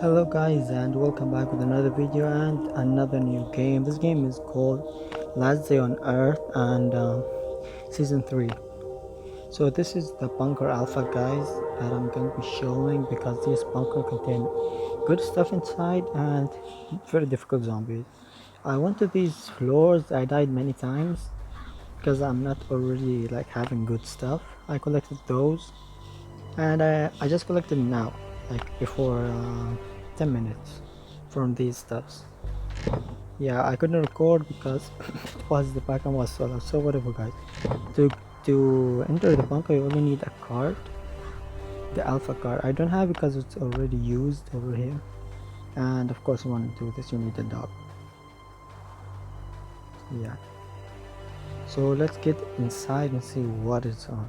Hello guys and welcome back with another video and another new game. This game is called Last Day on Earth and Season 3. So this is the bunker alpha guys that I'm going to be showing because this bunker contains good stuff inside and very difficult zombies. I went to these floors, I died many times because I'm not already like having good stuff. I collected those and I just collected now like before 10 minutes from these stuffs. Yeah, I couldn't record because it was the background was solo, so whatever guys. To enter the bunker you only need a card, the alpha card. I don't have it because it's already used over here, and of course you want to do this you need a dog. Yeah, so let's get inside and see what is on.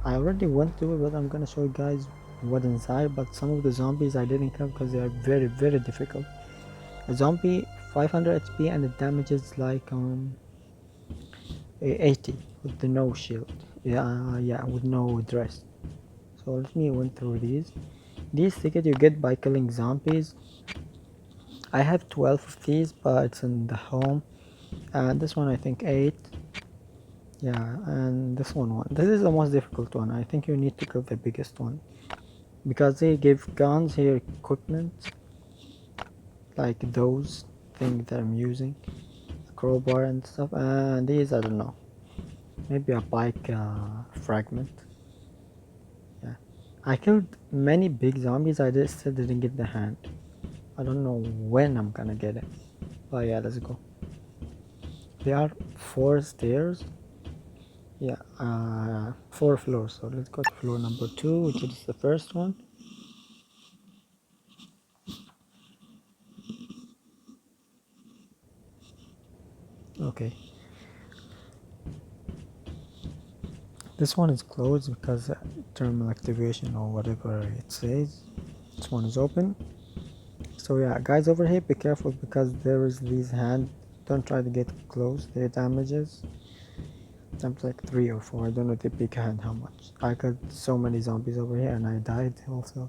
I already went through it, but I'm gonna show you guys what inside. But some of the zombies I didn't kill because they are very difficult. A zombie 500 HP and it damages like 80 with the no shield. Yeah, with no dress. So let me went through these. These tickets you get by killing zombies. I have 12 of these, but it's in the home. And this one I think 8. Yeah, and this one. This is the most difficult one. I think you need to kill the biggest one because they give guns here, equipment like those things that I'm using, a crowbar and stuff. And these I don't know, maybe a bike fragment. Yeah, I killed many big zombies. I just still didn't get the hand. I don't know when I'm gonna get it. But yeah, let's go. There are 4 stairs. Yeah, 4 floors. So let's go to floor number 2, which is the first one. Okay, this one is closed because thermal activation or whatever it says. This one is open. So yeah, guys over here, be careful because there is these hand. Don't try to get close. They damages. Times like 3 or 4. I don't know the big hand how much. I got so many zombies over here and I died also.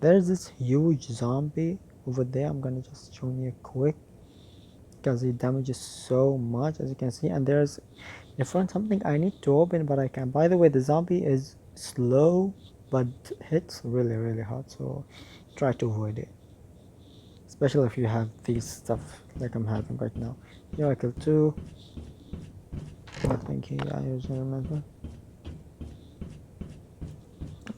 There's this huge zombie over there. I'm gonna just show you quick because it damages so much as you can see. And there's in front something I need to open, but I can. By the way, the zombie is slow but hits really hard. So try to avoid it, especially if you have these stuff like I'm having right now. Yeah, I killed 2. I think I usually remember.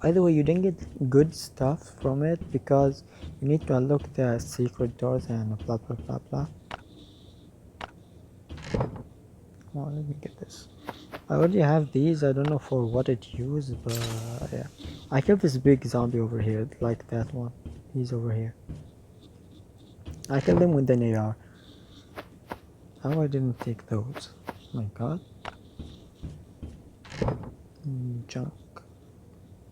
By the way, you didn't get good stuff from it because you need to unlock the secret doors and blah. Come on, let me get this. I already have these. I don't know for what it used, but yeah. I killed this big zombie over here, like that one. He's over here. I killed him with an AR. How I didn't take those? Oh my god. Junk.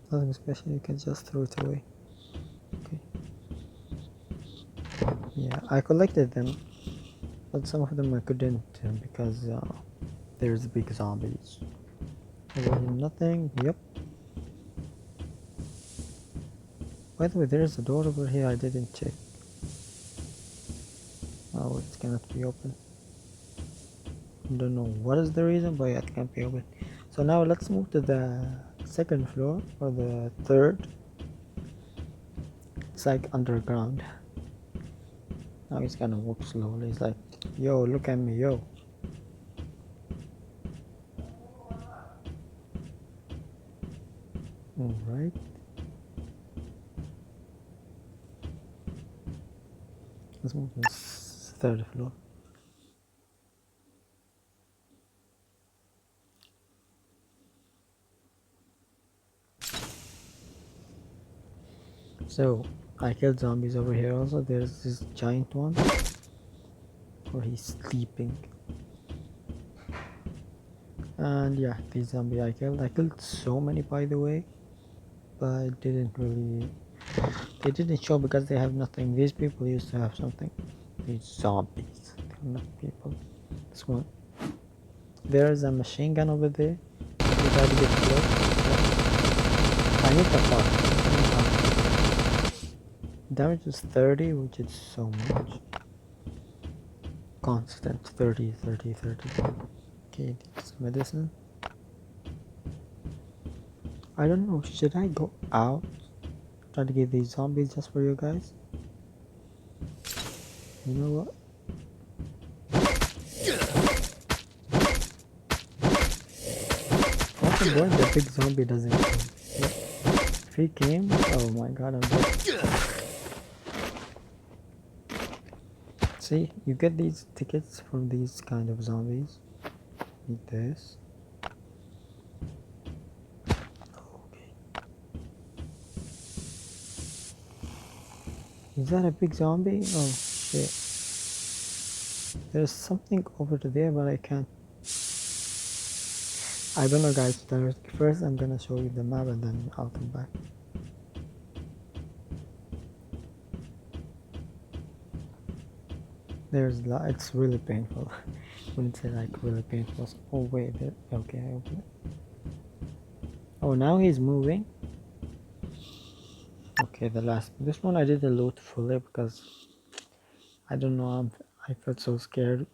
Nothing special, you can just throw it away. Okay. Yeah, I collected them, but some of them I couldn't because there's big zombies. Nothing. Yep. By the way, there's a door over here I didn't check. Oh, it cannot be open. I don't know what is the reason, but yeah, it can't be open. So now let's move to the second floor or the third. It's like underground. Now he's gonna walk slowly. He's like, yo, look at me, yo. Alright. Let's move to the third floor. So I killed zombies over here also. There's this giant one. Or he's sleeping. And yeah, these zombie I killed so many by the way, but they didn't show because they have nothing. These people used to have something. These zombies, they're not people. This one, there's a machine gun over there. You try to get close. I need the part. Damage is 30, which is so much. Constant 30, 30, 30. Okay, this medicine. I don't know, should I go out? Try to get these zombies just for you guys? You know what? What's the point? The big zombie doesn't come. If he came, oh my god, I'm dead. See, you get these tickets from these kind of zombies. Eat this. Okay. Is that a big zombie? Oh shit. There's something over there, but I can't. I don't know, guys. First, I'm gonna show you the map and then I'll come back. It's really painful. Wouldn't say like really painful. Oh wait, okay, I open it. Oh, now he's moving. Okay, this one I didn't loot fully because I don't know. I felt so scared.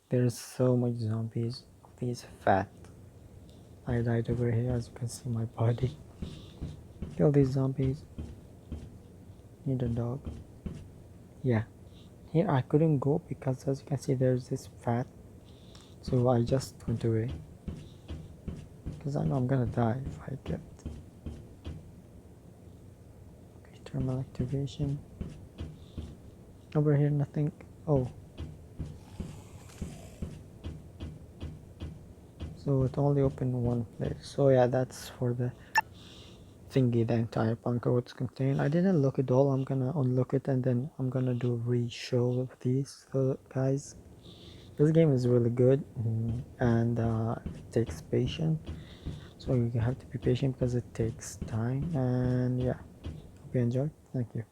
There's so much zombies. These fat. I died over here, as you can see my body. Kill these zombies. Need a dog. Yeah. Here I couldn't go because, as you can see, there's this fat. So I just went away. Because I know I'm gonna die if I get. Okay, thermal activation. Over here, nothing. Oh. So it only opened one place. So yeah, that's for the thingy, the entire bunker would contain. I didn't look it all. I'm gonna unlock it and then I'm gonna do a re-show of these. So guys, this game is really good, and it takes patience. So you have to be patient because it takes time. And yeah, hope you enjoyed. Thank you.